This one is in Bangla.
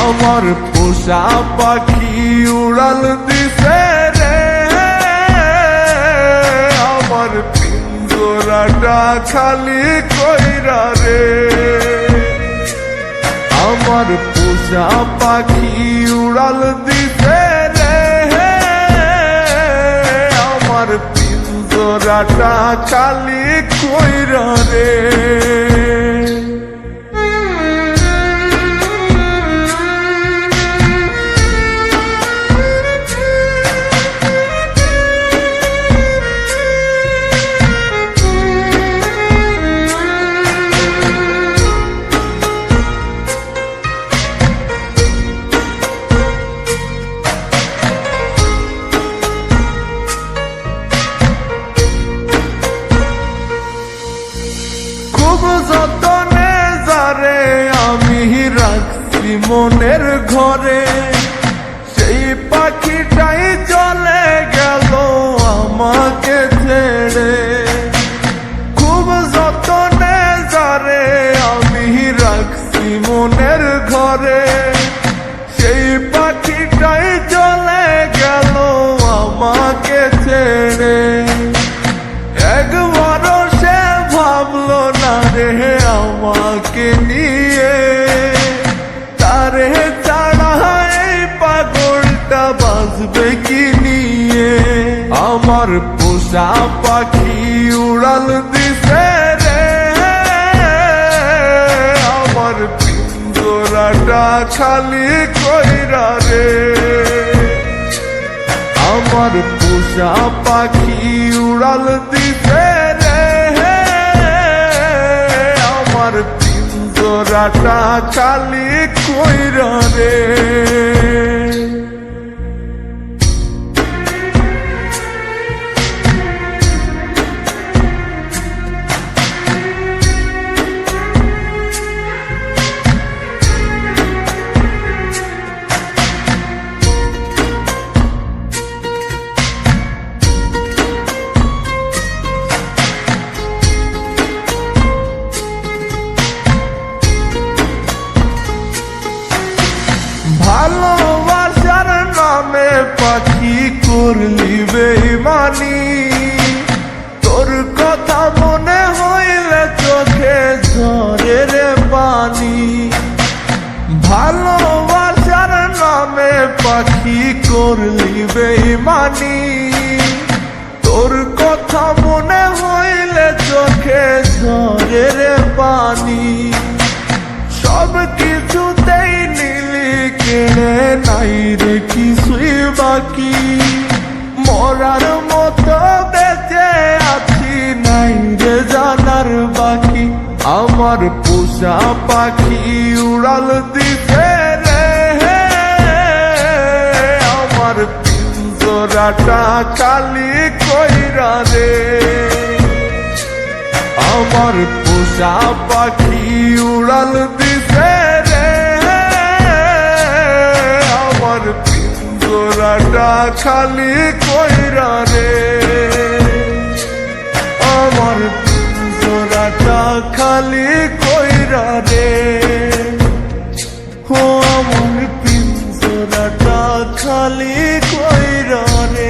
আমার পোষা পাখি উড়াল দিছে রে, আমার পিঞ্জরাটা খালি কইরা রে। আমার পোষা পাখি উড়াল দিছে রে, আমার পিঞ্জরাটা খালি কইরা রে। যতনে যারে আমি রাখছি মনের ঘরে, সেই পাখিটাই চলে গেল আমাকে ছেড়ে। খুব যতনে যারে আমি রাখছি মনের ঘরে, সেই পাখিটাই চলে গেল আমাকে ছেড়ে। একবারও সে ভাবলো না রে আমাকে নিয়ে, তারে ছাড়া এই পাগলটা বাঁচবে কি নিয়ে। আমার পোষা পাখি উড়াল দিছে রে, আমার পিঞ্জরাটা খালি কইরা রে। আমার পোষা পাখি উড়াল দিছে রে, আমার পিঞ্জরাটা খালি কইরা রে। ভালোবাসার নামে পাখি করলি বেইমানি, তোর কথা মনে হইলে চোখে ঝরে রে পানি। ভালোবাসার নামে পাখি করলি বেইমানি, তোর কথা মনে হইলে চোখে ঝরে রে পানি। সব কিছুতেই নিলি কেড়ে, নাই রে কিছুই বাকি। মরার মতো বেঁচে আছি, নাই রে জানার বাকি। আমার পোষা পাখি উড়াল দিছে রে, আমার পিঞ্জরাটা খালি কইরা রে। আমার পোষা পাখি উড়াল দিছে রে, আমার পিঞ্জরাটা খালি কইরা রে। আমার পিঞ্জরাটা খালি কইরা রে। ও আমার পিঞ্জরাটা খালি কইরা রে।